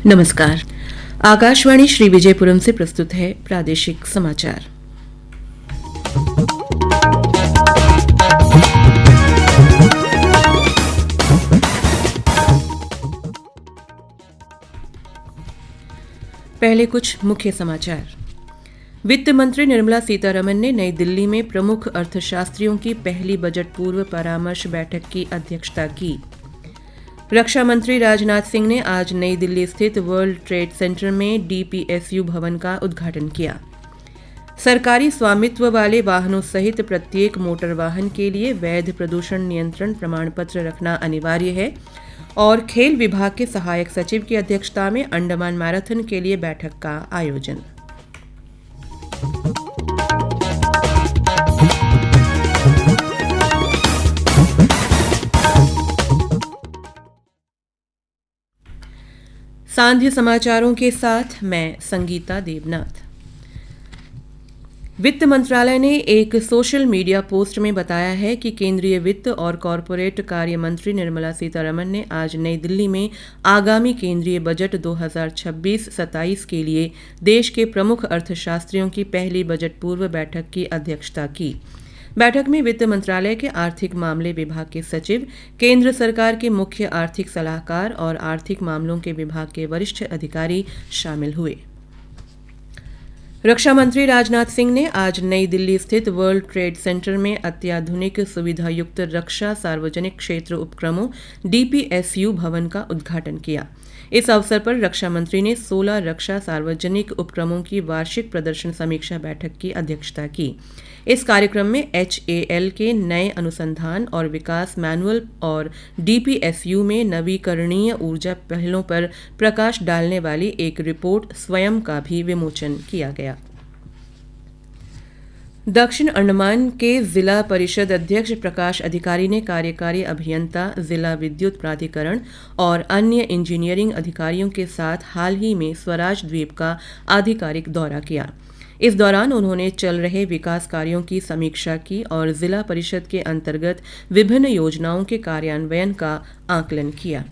नमस्कार। आकाशवाणी श्री विजयपुरम से प्रस्तुत है प्रादेशिक समाचार। पहले कुछ मुख्य समाचार। वित्त मंत्री निर्मला सीतारमण ने नई दिल्ली में प्रमुख अर्थशास्त्रियों की पहली बजट पूर्व परामर्श बैठक की अध्यक्षता की। रक्षा मंत्री राजनाथ सिंह ने आज नई दिल्ली स्थित वर्ल्ड ट्रेड सेंटर में डीपीएसयू भवन का उद्घाटन किया। सरकारी स्वामित्व वाले वाहनों सहित प्रत्येक मोटर वाहन के लिए वैध प्रदूषण नियंत्रण प्रमाण पत्र रखना अनिवार्य है और खेल विभाग के सहायक सचिव की अध्यक्षता में अंडमान मैराथन के लिए बैठक का आयोजन। सांध्य समाचारों के साथ मैं संगीता देवनाथ। वित्त मंत्रालय ने एक सोशल मीडिया पोस्ट में बताया है कि केंद्रीय वित्त और कॉरपोरेट कार्य मंत्री निर्मला सीतारमण ने आज नई दिल्ली में आगामी केंद्रीय बजट 2026-27 के लिए देश के प्रमुख अर्थशास्त्रियों की पहली बजट पूर्व बैठक की अध्यक्षता की। बैठक में वित्त मंत्रालय के आर्थिक मामले विभाग के सचिव, केंद्र सरकार के मुख्य आर्थिक सलाहकार और आर्थिक मामलों के विभाग के वरिष्ठ अधिकारी शामिल हुए। रक्षा मंत्री राजनाथ सिंह ने आज नई दिल्ली स्थित वर्ल्ड ट्रेड सेंटर में अत्याधुनिक सुविधायुक्त रक्षा सार्वजनिक क्षेत्र उपक्रमों डीपीएसयू भवन का उद्घाटन किया। इस अवसर पर रक्षा मंत्री ने 16 रक्षा सार्वजनिक उपक्रमों की वार्षिक प्रदर्शन समीक्षा बैठक की अध्यक्षता की। इस कार्यक्रम में HAL के नए अनुसंधान और विकास मैनुअल और डीपीएसयू में नवीकरणीय ऊर्जा पहलों पर प्रकाश डालने वाली एक रिपोर्ट स्वयं का भी विमोचन किया गया। दक्षिण अंडमान के जिला परिषद अध्यक्ष प्रकाश अधिकारी ने कार्यकारी अभियंता, जिला विद्युत प्राधिकरण और अन्य इंजीनियरिंग अधिकारियों के साथ हाल ही में स्वराज द्वीप का आधिकारिक दौरा किया। इस दौरान उन्होंने चल रहे विकास कार्यों की समीक्षा की और जिला परिषद के अंतर्गत विभिन्न योजनाओं के कार्यान्वयन का आकलन किया।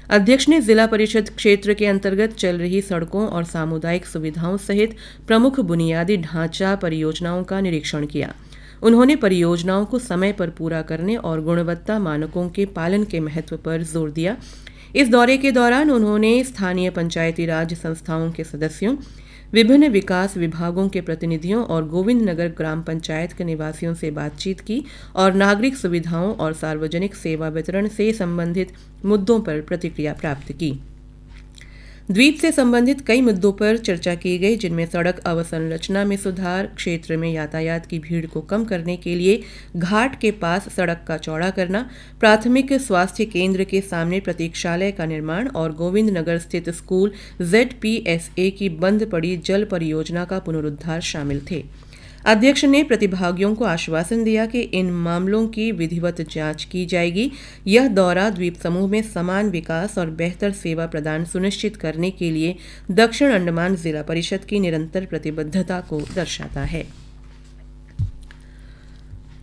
अध्यक्ष ने जिला परिषद क्षेत्र के अंतर्गत चल रही सड़कों और सामुदायिक सुविधाओं सहित प्रमुख बुनियादी ढांचा परियोजनाओं का निरीक्षण किया। उन्होंने परियोजनाओं को समय पर पूरा करने और गुणवत्ता मानकों के पालन के महत्व पर जोर दिया। इस दौरे के दौरान उन्होंने स्थानीय पंचायती राज संस्थाओं के सदस्यों, विभिन्न विकास विभागों के प्रतिनिधियों और गोविंद नगर ग्राम पंचायत के निवासियों से बातचीत की और नागरिक सुविधाओं और सार्वजनिक सेवा वितरण से संबंधित मुद्दों पर प्रतिक्रिया प्राप्त की। द्वीप से संबंधित कई मुद्दों पर चर्चा की गई, जिनमें सड़क अवसंरचना में सुधार, क्षेत्र में यातायात की भीड़ को कम करने के लिए घाट के पास सड़क का चौड़ा करना, प्राथमिक स्वास्थ्य केंद्र के सामने प्रतीक्षालय का निर्माण और गोविंद नगर स्थित स्कूल ZPSA की बंद पड़ी जल परियोजना का पुनरुद्धार शामिल थे। अध्यक्ष ने प्रतिभागियों को आश्वासन दिया कि इन मामलों की विधिवत जांच की जाएगी। यह दौरा द्वीप समूह में समान विकास और बेहतर सेवा प्रदान सुनिश्चित करने के लिए दक्षिण अंडमान जिला परिषद की निरंतर प्रतिबद्धता को दर्शाता है।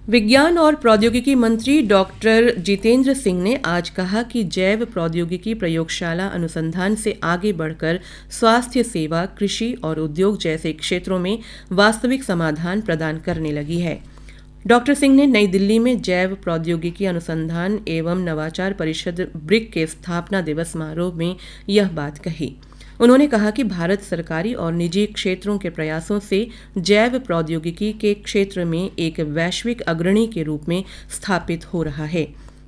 विज्ञान और प्रौद्योगिकी मंत्री डॉक्टर जितेंद्र सिंह ने आज कहा कि जैव प्रौद्योगिकी प्रयोगशाला अनुसंधान से आगे बढ़कर स्वास्थ्य सेवा, कृषि और उद्योग जैसे क्षेत्रों में वास्तविक समाधान प्रदान करने लगी है। डॉक्टर सिंह ने नई दिल्ली में जैव प्रौद्योगिकी अनुसंधान एवं नवाचार परिषद ब्रिक के स्थापना दिवस समारोह में यह बात कही। उन्होंने कहा कि भारत सरकारी और निजी क्षेत्रों के प्रयासों से जैव प्रौद्योगिकी के क्षेत्र में एक वैश्विक अग्रणी के रूप में स्थापित हो रहा है।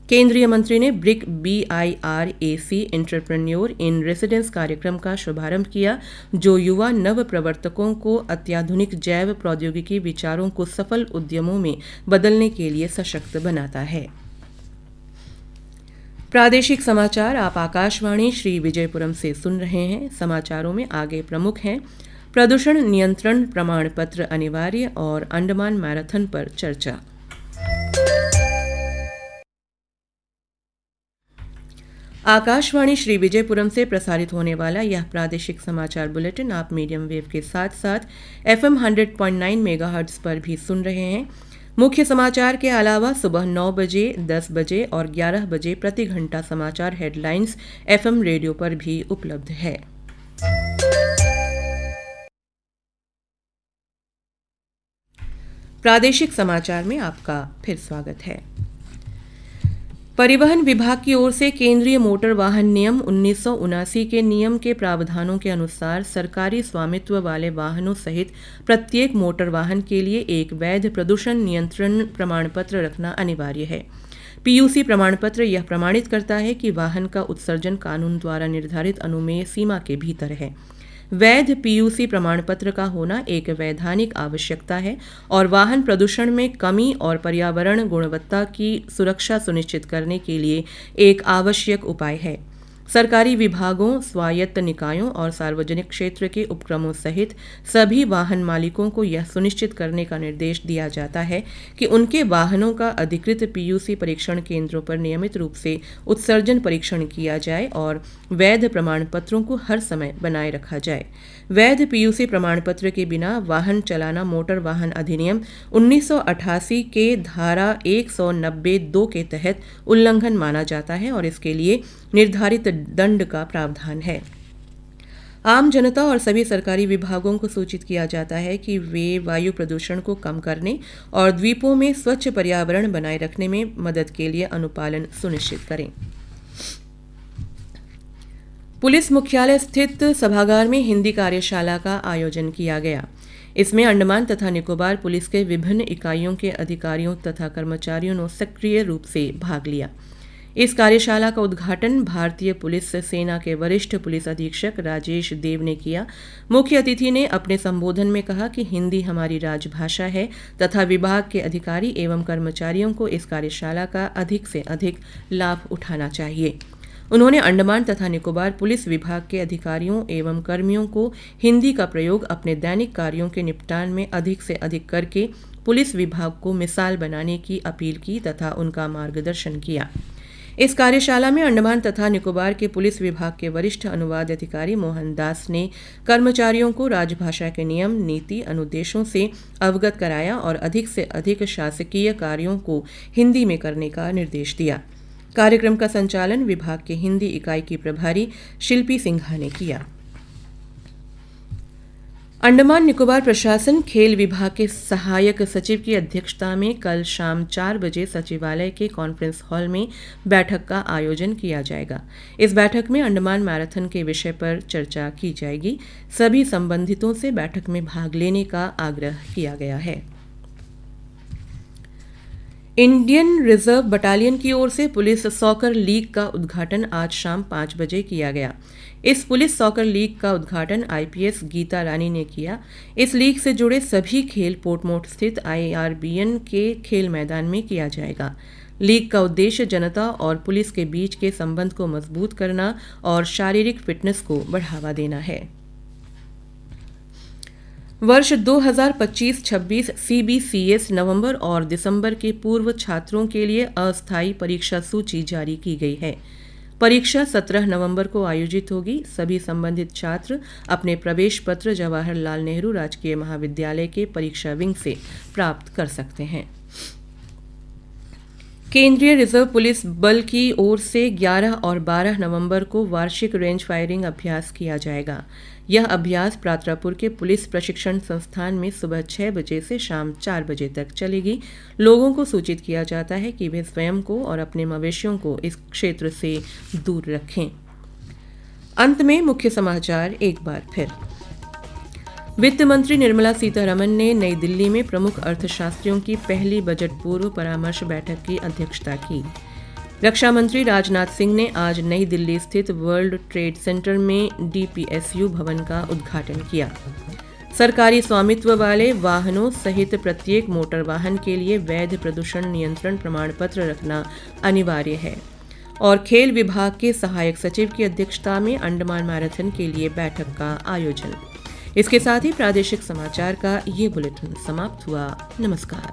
केंद्रीय मंत्री ने brick BIRAC entrepreneur in residence कार्यक्रम का शुभारंभ किया, जो युवा नव प्रवर्तकों को अत्याधुनिक जैव प्रौद्योगिकी विचारों को सफल उद्यमों में बदलने के लिए सशक्त बनाता है। प्रादेशिक समाचार आप आकाशवाणी श्री विजयपुरम से सुन रहे हैं। समाचारों में आगे प्रमुख हैं: प्रदूषण नियंत्रण प्रमाण पत्र अनिवार्य और अंडमान मैराथन पर चर्चा। आकाशवाणी श्री विजयपुरम से प्रसारित होने वाला यह प्रादेशिक समाचार बुलेटिन आप मीडियम वेव के साथ साथ FM 100.9 मेगाहर्ट्ज पर भी सुन रहे हैं। मुख्य समाचार के अलावा सुबह 9 बजे, 10 बजे और 11 बजे प्रति घंटा समाचार हेडलाइंस FM रेडियो पर भी उपलब्ध है। प्रादेशिक समाचार में आपका फिर स्वागत है। परिवहन विभाग की ओर से केंद्रीय मोटर वाहन नियम 1979 के नियम के प्रावधानों के अनुसार सरकारी स्वामित्व वाले वाहनों सहित प्रत्येक मोटर वाहन के लिए एक वैध प्रदूषण नियंत्रण प्रमाण पत्र रखना अनिवार्य है। पीयूसी प्रमाण पत्र यह प्रमाणित करता है कि वाहन का उत्सर्जन कानून द्वारा निर्धारित अनुमेय सीमा के भीतर है। वैध पीयूसी प्रमाण पत्र का होना एक वैधानिक आवश्यकता है और वाहन प्रदूषण में कमी और पर्यावरण गुणवत्ता की सुरक्षा सुनिश्चित करने के लिए एक आवश्यक उपाय है। सरकारी विभागों, स्वायत्त निकायों और सार्वजनिक क्षेत्र के उपक्रमों सहित सभी वाहन मालिकों को यह सुनिश्चित करने का निर्देश दिया जाता है कि उनके वाहनों का अधिकृत पीयूसी परीक्षण केंद्रों पर नियमित रूप से उत्सर्जन परीक्षण किया जाए और वैध प्रमाण पत्रों को हर समय बनाए रखा जाए। वैध पीयूसी प्रमाण पत्र के बिना वाहन चलाना मोटर वाहन अधिनियम 1988 के धारा 190(2) के तहत उल्लंघन माना जाता है और इसके लिए निर्धारित दंड का प्रावधान है। आम जनता और सभी सरकारी विभागों को सूचित किया जाता है कि वे वायु प्रदूषण को कम करने और द्वीपों में स्वच्छ पर्यावरण बनाए रखने में मदद के लिए अनुपालन सुनिश्चित करें। पुलिस मुख्यालय स्थित सभागार में हिंदी कार्यशाला का आयोजन किया गया। इसमें अंडमान तथा निकोबार पुलिस के विभिन्न इकाइयों के अधिकारियों तथा कर्मचारियों ने सक्रिय रूप से भाग लिया। इस कार्यशाला का उद्घाटन भारतीय पुलिस सेना के वरिष्ठ पुलिस अधीक्षक राजेश देव ने किया। मुख्य अतिथि ने अपने संबोधन में कहा कि हिंदी हमारी राजभाषा है तथा विभाग के अधिकारी एवं कर्मचारियों को इस कार्यशाला का अधिक से अधिक लाभ उठाना चाहिए। उन्होंने अंडमान तथा निकोबार पुलिस विभाग के अधिकारियों एवं कर्मियों को हिंदी का प्रयोग अपने दैनिक कार्यों के निपटान में अधिक से अधिक करके पुलिस विभाग को मिसाल बनाने की अपील की तथा उनका मार्गदर्शन किया। इस कार्यशाला में अंडमान तथा निकोबार के पुलिस विभाग के वरिष्ठ अनुवाद अधिकारी मोहन दास ने कर्मचारियों को राजभाषा के नियम, नीति, अनुदेशों से अवगत कराया और अधिक से अधिक शासकीय कार्यों को हिंदी में करने का निर्देश दिया। कार्यक्रम का संचालन विभाग के हिंदी इकाई की प्रभारी शिल्पी सिंघा ने किया। अंडमान निकोबार प्रशासन खेल विभाग के सहायक सचिव की अध्यक्षता में कल शाम 4 बजे सचिवालय के कॉन्फ्रेंस हॉल में बैठक का आयोजन किया जाएगा। इस बैठक में अंडमान मैराथन के विषय पर चर्चा की जाएगी। सभी संबंधितों से बैठक में भाग लेने का आग्रह किया गया है। इंडियन रिजर्व बटालियन की ओर से पुलिस सॉकर लीग का उद्घाटन आज शाम 5 बजे किया गया। इस पुलिस सॉकर लीग का उद्घाटन आईपीएस गीता रानी ने किया। इस लीग से जुड़े सभी खेल पोर्टमोट स्थित IRBN के खेल मैदान में किया जाएगा। लीग का उद्देश्य जनता और पुलिस के बीच के संबंध को मजबूत करना और शारीरिक फिटनेस को बढ़ावा देना है। वर्ष 2025-26 CBCS नवंबर और दिसंबर के पूर्व छात्रों के लिए अस्थायी परीक्षा सूची जारी की गई है। परीक्षा 17 नवंबर को आयोजित होगी। सभी संबंधित छात्र अपने प्रवेश पत्र जवाहरलाल नेहरू राजकीय महाविद्यालय के परीक्षा विंग से प्राप्त कर सकते हैं। केंद्रीय रिजर्व पुलिस बल की ओर से 11 और 12 नवंबर को वार्षिक रेंज फायरिंग अभ्यास किया जाएगा। यह अभ्यास प्रात्रापुर के पुलिस प्रशिक्षण संस्थान में सुबह 6 बजे से शाम 4 बजे तक चलेगी। लोगों को सूचित किया जाता है कि वे स्वयं को और अपने मवेशियों को इस क्षेत्र से दूर रखें। अंत में मुख्य समाचार एक बार फिर। वित्त मंत्री निर्मला सीतारमण ने नई दिल्ली में प्रमुख अर्थशास्त्रियों की पहली बजट पूर्व परामर्श बैठक की अध्यक्षता की। रक्षा मंत्री राजनाथ सिंह ने आज नई दिल्ली स्थित वर्ल्ड ट्रेड सेंटर में DPSU भवन का उद्घाटन किया। सरकारी स्वामित्व वाले वाहनों सहित प्रत्येक मोटर वाहन के लिए वैध प्रदूषण नियंत्रण प्रमाण पत्र रखना अनिवार्य है। और खेल विभाग के सहायक सचिव की अध्यक्षता में अंडमान मैराथन के लिए बैठक का आयोजन। इसके साथ ही प्रादेशिक समाचार का ये बुलेटिन समाप्त हुआ। नमस्कार।